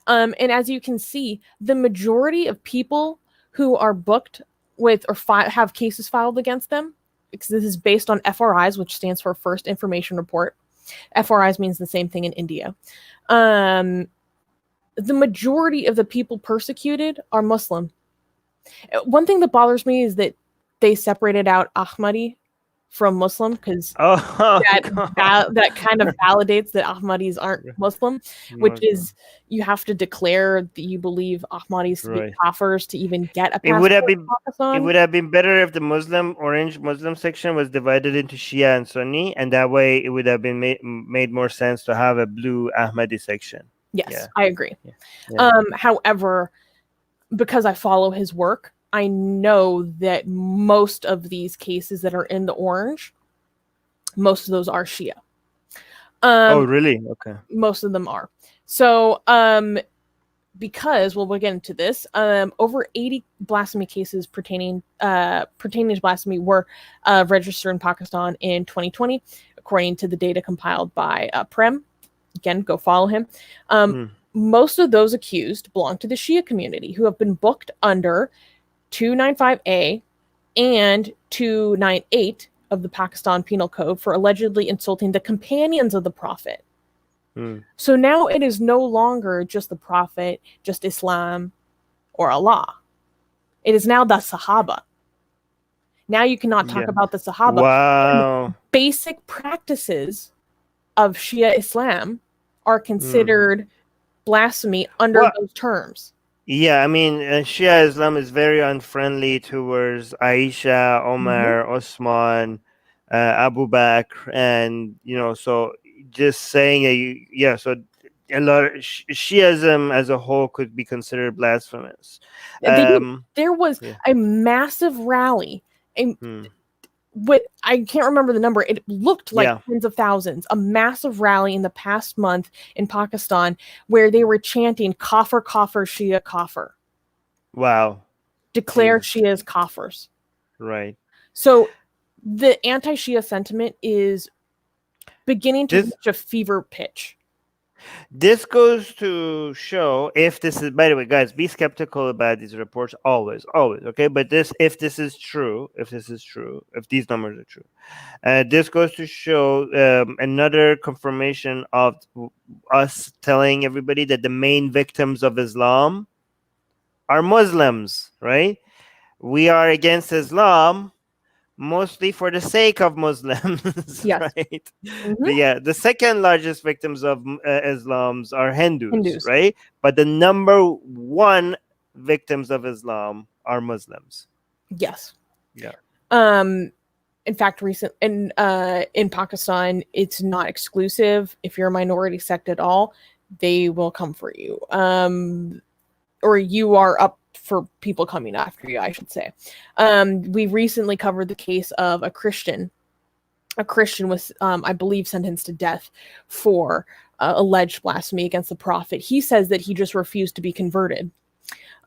And as you can see, the majority of people who are booked with or have cases filed against them, because this is based on FRIs, which stands for First Information Report. FRIs means the same thing in India. The majority of the people persecuted are Muslim. One thing that bothers me is that they separated out Ahmadi from Muslim, because that kind of validates that Ahmadis aren't Muslim, which is you have to declare that you believe Ahmadis to be kafirs to even get a passport. It would have been better if the orange Muslim section was divided into Shia and Sunni, and that way it would have been made more sense to have a blue Ahmadi section. Yes, I agree. However, because I follow his work, I know that most of these cases that are in the orange, most of those are Shia. Oh, really? Okay. Most of them are. So, because, well, we'll get into this, over 80 blasphemy cases pertaining to blasphemy were registered in Pakistan in 2020, according to the data compiled by Prem. Again, go follow him. Most of those accused belong to the Shia community, who have been booked under 295A and 298 of the Pakistan Penal Code for allegedly insulting the companions of the Prophet. So now it is no longer just the Prophet, just Islam, or Allah. It is now the Sahaba. Now you cannot talk about the Sahaba. Wow. Basic practices of Shia Islam are considered blasphemy under those terms. Yeah, I mean, Shia Islam is very unfriendly towards Aisha, Omar, Osman, Abu Bakr, and so just saying so a lot of Shiism as a whole could be considered blasphemous. There was a massive rally. I can't remember the number. It looked like tens of thousands. A massive rally in the past month in Pakistan where they were chanting "Kafir, Kafir, Shia, Kafir." Wow! Declare Shias Kafirs. Right. So the anti-Shia sentiment is beginning to reach a fever pitch. This goes to show, if this is, by the way, guys, be skeptical about these reports always, okay? But if this is true, if these numbers are true, this goes to show another confirmation of us telling everybody that the main victims of Islam are Muslims, right? We are against Islam mostly for the sake of Muslims, Yes. right? Mhm. The second largest victims of Islam's are Hindus, Hindus. right? But the number one victims of Islam are Muslims. Yes. Yeah. In fact, in Pakistan, it's not exclusive. If you're a minority sect at all, they will come for you. Or you are up for people coming after you, I should say. We recently covered the case of a Christian. A Christian was, I believe, sentenced to death for alleged blasphemy against the prophet. He says that he just refused to be converted.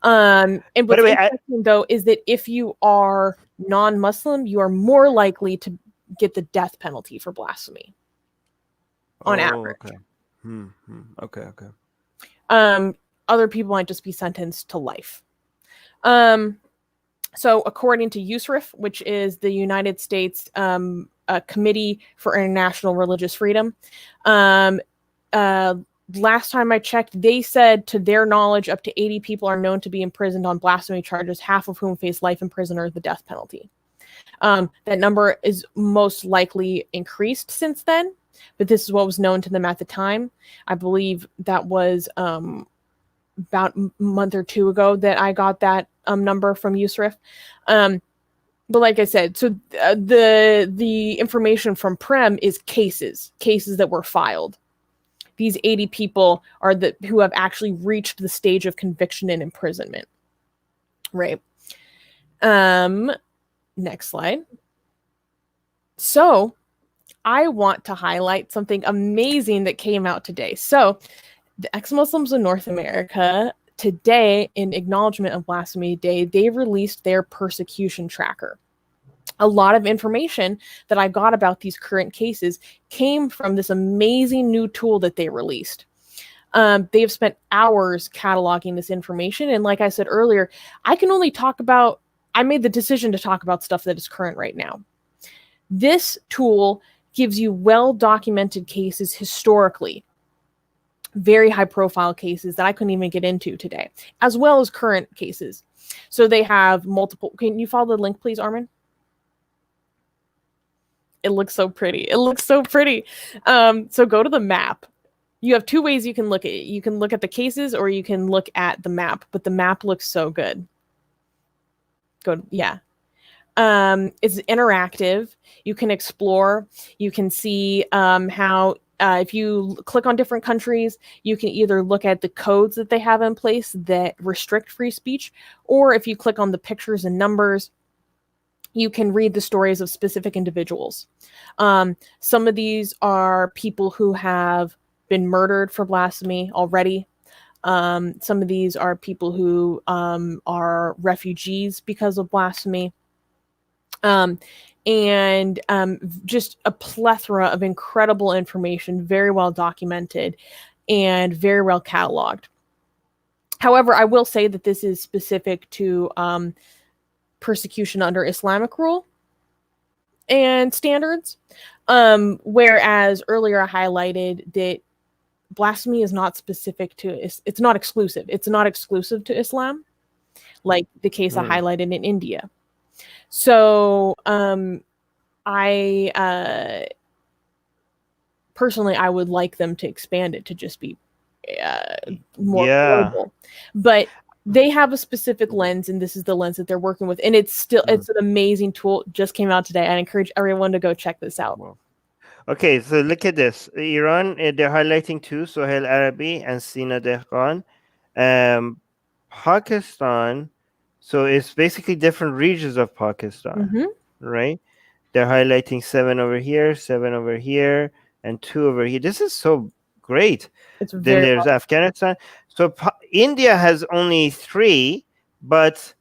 And By what's the way, interesting, though, is that if you are non-Muslim, you are more likely to get the death penalty for blasphemy on average. Okay. Okay. Other people might just be sentenced to life. So according to USRIF, which is the United States Committee for International Religious Freedom, last time I checked, they said to their knowledge, up to 80 people are known to be imprisoned on blasphemy charges, half of whom face life in prison or the death penalty. That number is most likely increased since then, but this is what was known to them at the time. I believe that was about a month or two ago that I got that number from USRIF. But like I said, so the information from Prem is cases that were filed. These 80 people are who have actually reached the stage of conviction and imprisonment. Right. Next slide. So I want to highlight something amazing that came out today. So the ex-Muslims in North America today, in acknowledgement of Blasphemy Day, they released their persecution tracker. A lot of information that I got about these current cases came from this amazing new tool that they released. They have spent hours cataloging this information. And like I said earlier, I made the decision to talk about stuff that is current right now. This tool gives you well-documented cases historically, very high-profile cases that I couldn't even get into today, as well as current cases. So they have multiple. Can you follow the link, please, Armin? It looks so pretty. So go to the map. You have two ways you can look at it. You can look at the cases or you can look at the map, but the map looks so good. Yeah. It's interactive. You can explore. You can see how if you click on different countries, you can either look at the codes that they have in place that restrict free speech, or if you click on the pictures and numbers, you can read the stories of specific individuals. Some of these are people who have been murdered for blasphemy already. Some of these are people who are refugees because of blasphemy. And just a plethora of incredible information, very well documented and very well cataloged. However, I will say that this is specific to persecution under Islamic rule and standards. Whereas earlier I highlighted that blasphemy is not specific to, it's not exclusive. It's not exclusive to Islam, like the case I highlighted in India. So I personally, I would like them to expand it to just be more global. But they have a specific lens, and this is the lens that they're working with. And it's an amazing tool. Just came out today. I encourage everyone to go check this out. Wow. Okay, so look at this. Iran, they're highlighting two, Solheila Robinson and Sina Dehqan. Pakistan, so it's basically different regions of Pakistan, right? They're highlighting 7 over here, and 2 over here. This is so great. Then there's Afghanistan. So India has only 3, but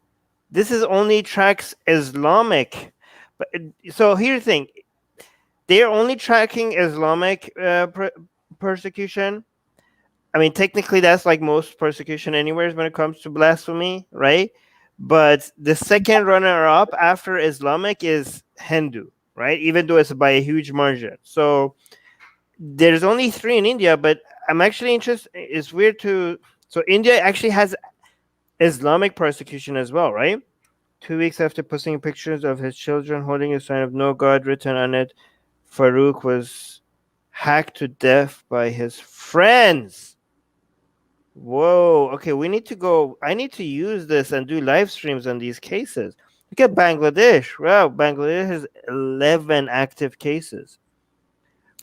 this is only tracks Islamic. But so here's the thing. They're only tracking Islamic persecution. I mean, technically, that's like most persecution anywhere when it comes to blasphemy, right? But the second runner-up after Islamic is Hindu, right? Even though it's by a huge margin. So there's only 3 in India, but I'm actually interested. It's weird to. So India actually has Islamic persecution as well, right? 2 weeks after posting pictures of his children holding a sign of "No God" written on it, Farouq was hacked to death by his friends. Whoa. Okay, we need to go. I need to use this and do live streams on these cases. Look at Bangladesh. Wow, Bangladesh has 11 active cases.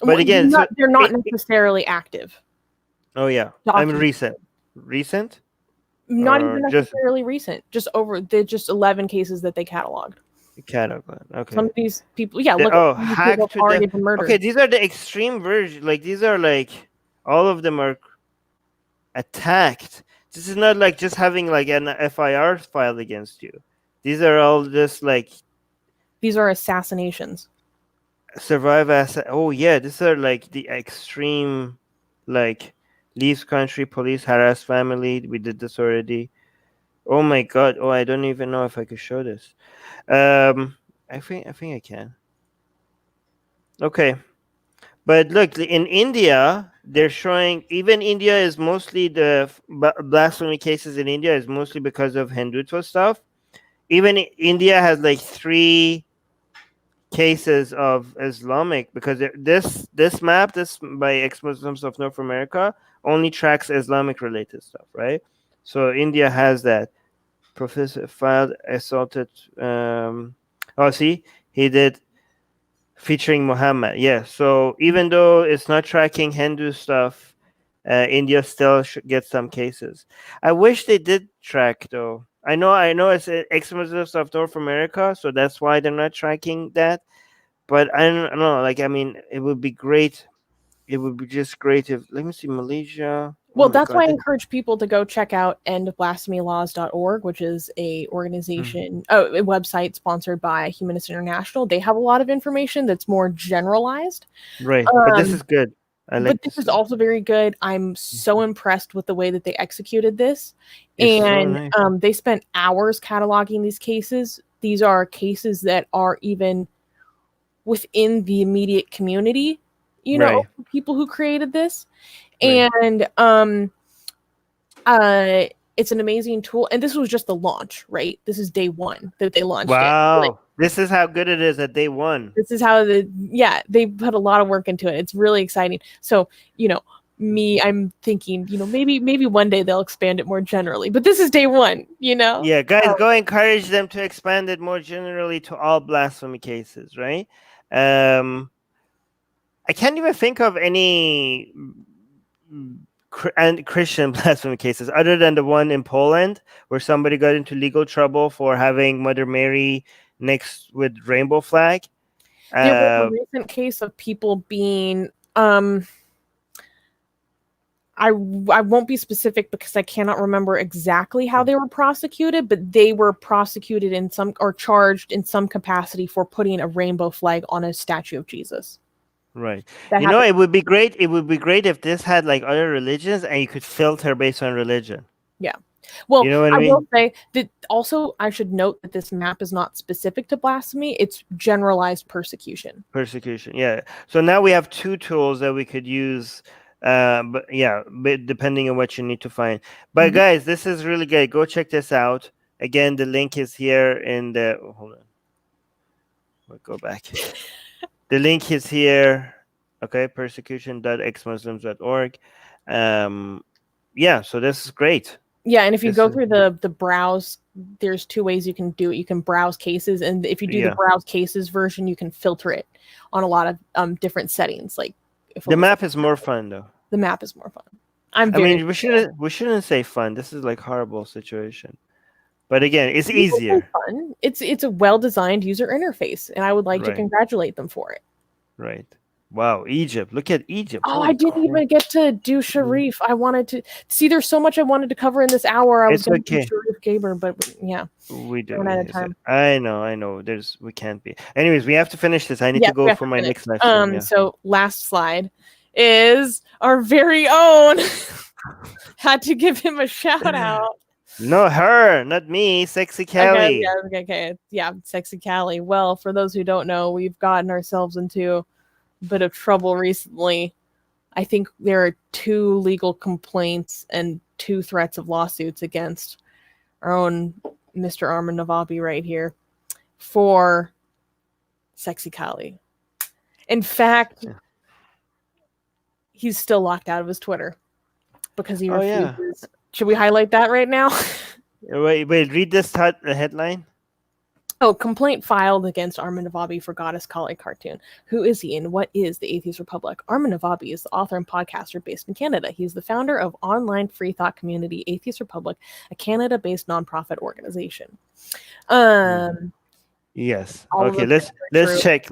But again, They're not necessarily active. oh yeah, Documented. recent, Not or even just necessarily recent. They're just 11 cases that they cataloged. catalog. Okay. Some of these people, yeah, look, Oh, at these people hacked have to already death. been murdered. Okay, these are the extreme version. Like these are like all of them are attacked. This is not like just having like an FIR filed against you. These are all just like These are assassinations. survive as. Oh yeah, these are like the extreme, like leaves country, police harass family. We did this already. Oh my god. Oh, I don't even know if I could show this. I think I can. Okay. But look, in India, they're showing even India is mostly blasphemy cases in India is mostly because of Hindutva stuff. Even India has like 3 cases of Islamic because this map, this by ex-Muslims of North America, only tracks Islamic related stuff, right? So India has that. Professor filed assaulted. Oh, see, he did featuring Muhammad. Yeah. So even though it's not tracking Hindu stuff, India still get some cases. I wish they did track though. I know it's ex-Muslims of North America, so that's why they're not tracking that. But I don't know. Like, I mean, it would be great. It would be just great if. Let me see, Malaysia. Well, Oh my that's why God. I encourage people to go check out endblasphemylawsorg, which is a organization, a website sponsored by Humanists International. They have a lot of information that's more generalized. Right, but this is good. I like But this this. is also very good. I'm so impressed with the way that they executed this. It's so And nice. they spent hours cataloging these cases. These are cases that are even within the immediate community, Right. people who created this. Right. And it's an amazing tool. And this was just the launch, right? This is day one that they launched it. Wow. This is how good it is at day one. This is how they put a lot of work into it. It's really exciting. So, I'm thinking, maybe one day they'll expand it more generally, but this is day one, Yeah, guys, go encourage them to expand it more generally to all blasphemy cases, right? I can't even think of any Christian blasphemy cases other than the one in Poland where somebody got into legal trouble for having Mother Mary next with rainbow flag. There was a recent case of people being I won't be specific because I cannot remember exactly how they were prosecuted, but they were prosecuted or charged in some capacity for putting a rainbow flag on a statue of Jesus. Right. It would be great. It would be great if this had like other religions and you could filter based on religion. Yeah. Well, you know what I mean? will say that also I should note that this map is not specific to blasphemy. It's generalized persecution. Persecution. Yeah. So now we have 2 tools that we could use. But depending on what you need to find. But guys, this is really good. Go check this out. Again, the link is here in the. Hold on. We'll go back. The link is here. Okay, persecution.exmuslims.org. Yeah, so this is great. Yeah, and if you go through the browse, there's 2 ways you can do it. You can browse cases, and if you do the browse cases version, you can filter it on a lot of different settings. Like the map is more fun though. The map is more fun. We shouldn't say fun. This is like horrible situation. But again, it's easier. Fun. It's a well-designed user interface, and I would like to congratulate them for it. Right. Wow, Egypt. Look at Egypt. Oh, I didn't even get to do Sharif. I wanted to see. There's so much I wanted to cover in this hour. I was going to do Sharif Gaber, but yeah, we do. Run out of time. I know. We can't be. Anyways, we have to finish this. I need to go for my next lesson. So last slide is our very own. Had to give him a shout out. No, her, not me. Sexy Callie. Okay. Yeah, Sexy Callie. Well, for those who don't know, we've gotten ourselves into a bit of trouble recently. I think there are 2 legal complaints and 2 threats of lawsuits against our own Mr. Armin Navabi right here, for Sexy Kali. In fact, he's still locked out of his Twitter because he refuses. Yeah. Should we highlight that right now? Wait, read this headline. Oh, complaint filed against Armin Navabi for Goddess Kali cartoon. Who is he and what is the Atheist Republic? Armin Navabi is the author and podcaster based in Canada. He's the founder of online free thought community Atheist Republic, a Canada-based nonprofit organization. Yes. Okay, let's check.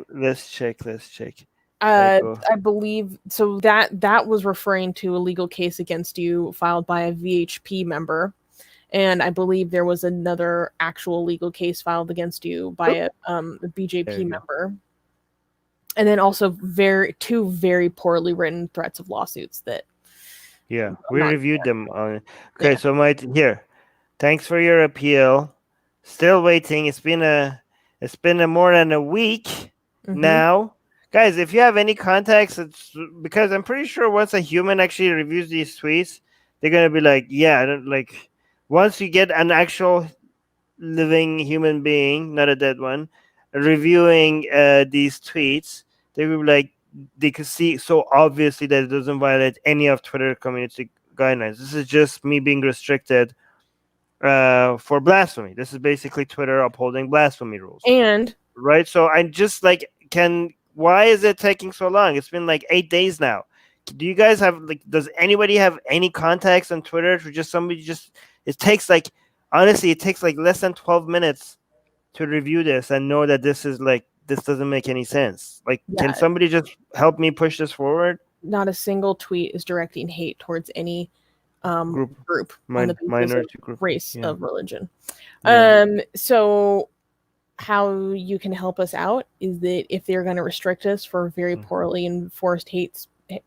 I believe so that was referring to a legal case against you filed by a VHP member. And I believe there was another actual legal case filed against you by a BJP member. And then also two very poorly written threats of lawsuits that. Yeah, we reviewed them. Okay, so here. Thanks for your appeal. Still waiting. It's been more than a week now. Guys, if you have any contacts, it's because I'm pretty sure once a human actually reviews these tweets, they're gonna be like, yeah, I don't like. Once you get an actual living human being, not a dead one, reviewing these tweets, they will be like, they could see so obviously that it doesn't violate any of Twitter community guidelines. This is just me being restricted for blasphemy. This is basically Twitter upholding blasphemy rules. And right, so I just like why is it taking so long? It's been like 8 days now. Do you guys have does anybody have any contacts on Twitter for just somebody it takes honestly it takes less than 12 minutes to review this and know that this doesn't make any sense. Can somebody just help me push this forward? Not a single tweet is directing hate towards any group on the minority group race of religion. So how you can help us out is that if they're going to restrict us for very poorly enforced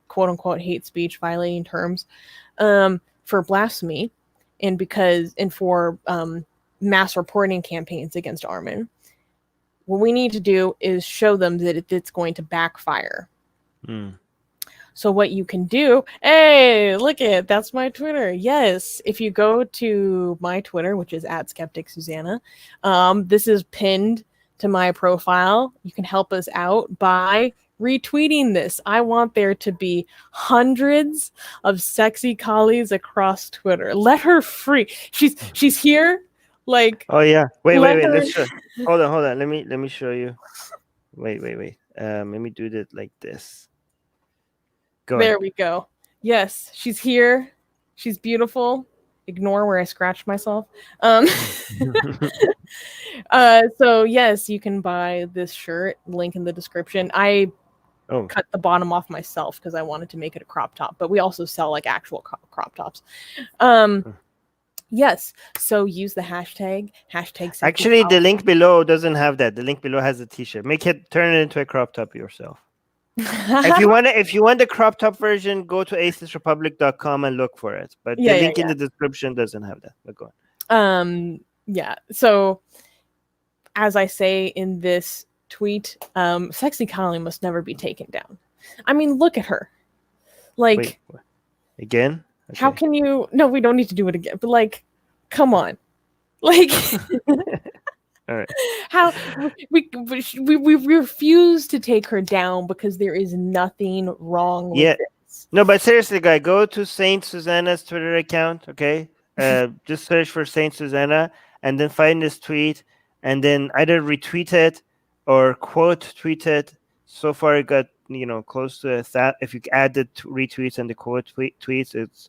quote unquote hate speech violating terms for blasphemy and for mass reporting campaigns against Armin, what we need to do is show them that it's going to backfire. So what you can do, hey, look at that's my Twitter. Yes, if you go to my Twitter, which is @skepticsusanna, this is pinned to my profile. You can help us out by retweeting this. I want there to be hundreds of sexy colleagues across Twitter. Let her free. She's here. Oh yeah. Wait. Let's show. Hold on. Let me show you. Wait. Let me do it like this. There we go. Yes, she's here. She's beautiful. Ignore where I scratched myself. So yes, you can buy this shirt. Link in the description. I cut the bottom off myself because I wanted to make it a crop top, but we also sell actual crop tops. Yes, so use the hashtag. Actually, the link below doesn't have that. The link below has a t-shirt. Turn it into a crop top yourself. If you want the crop top version, go to atheistrepublic.com and look for it. But the link in the description doesn't have that. But go on. So as I say in this tweet, Sexy Kali must never be taken down. I mean, look at her. Wait, again? Okay. How can you? No, we don't need to do it again. But come on, All right. How we refuse to take her down because there is nothing wrong with this. No, but seriously, guy, go to Saint Susanna's Twitter account, okay? Just search for Saint Susanna and then find this tweet and then either retweet it or quote tweet it. So far, it got close to that. If you add the retweets and the quote tweets, it's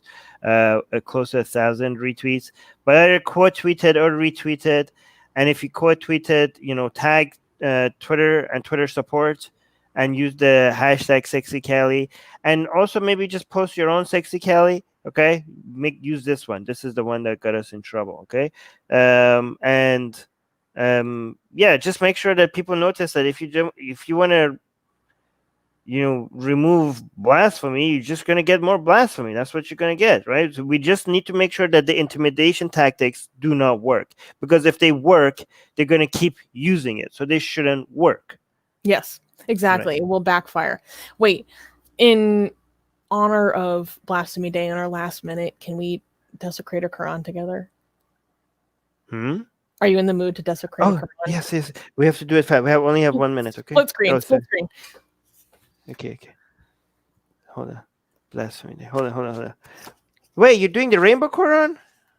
close to 1,000 retweets. But either quote tweeted or retweeted. And if you quote tweeted, tag Twitter and Twitter support and use the hashtag Sexy Kali. And also maybe just post your own Sexy Kali, okay? Use this one. This is the one that got us in trouble, okay? Just make sure that people notice that if you want to remove blasphemy, you're just going to get more blasphemy. That's what you're going to get, right? So we just need to make sure that the intimidation tactics do not work, because if they work, they're going to keep using it. So they shouldn't work. Yes, exactly. Right. It will backfire. Wait, in honor of Blasphemy Day, in our last minute, can we desecrate a Quran together? Hmm? Are you in the mood to desecrate the Oh, Quran? yes. We have to do it fast. We only have 1 minute, okay? Split screen. Oh, Split screen. okay. Hold on. Blasphemy Day. Hold on. Wait, you're doing the Rainbow Quran?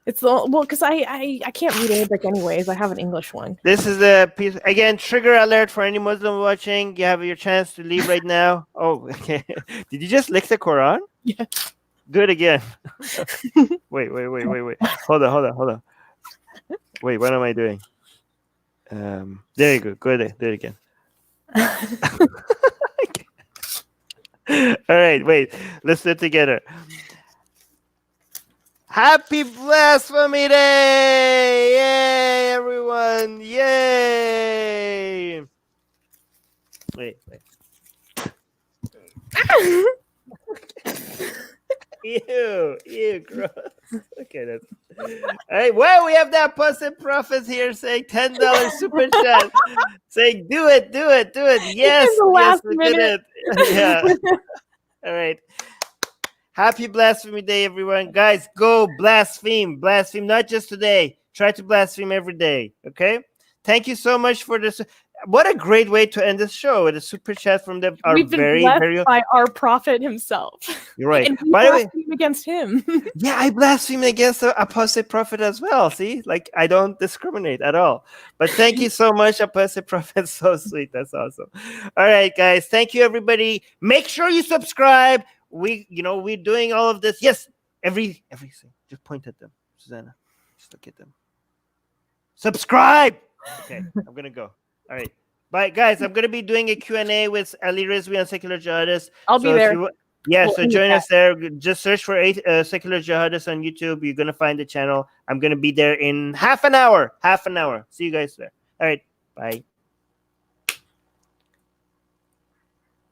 It's the because I can't read Arabic anyways. I have an English one. This is the piece again. Trigger alert for any Muslim watching. You have your chance to leave right now. Oh, okay. Did you just lick the Quran? Yeah. Do it again. Wait. Hold on. Wait, what am I doing? There you go. Go ahead. Do it again. All right, wait. Let's do it together. Happy Blasphemy Day! Yay, everyone! Yay! Wait. Ew, gross. Okay, that's all right. Well, we have that Apostle Prophets here saying $10 super chat, saying do it. Yes, In the last we minute. did it. Yeah. All right. Happy Blasphemy Day, everyone. Guys, go blaspheme. Blaspheme, not just today. Try to blaspheme every day. Okay? Thank you so much for this. What a great way to end this show with a super chat from our We've been very, blessed very. by our prophet himself. You're right. And we By the way, blaspheme against him. yeah, I blaspheme against the apostate prophet as well. See, like I don't discriminate at all. But thank you so much, apostate prophet. So sweet. That's awesome. All right, guys. Thank you, everybody. Make sure you subscribe. We're doing all of this. Yes, everything. Just point at them, Susanna. Just look at them. Subscribe. Okay, I'm gonna go. All right. Bye, guys. I'm gonna be doing a Q&A with Ali Rizvi on Secular Jihadists. I'll be there. So join us there. Just search for Secular Jihadists on YouTube. You're gonna find the channel. I'm gonna be there in half an hour. See you guys there. All right. Bye.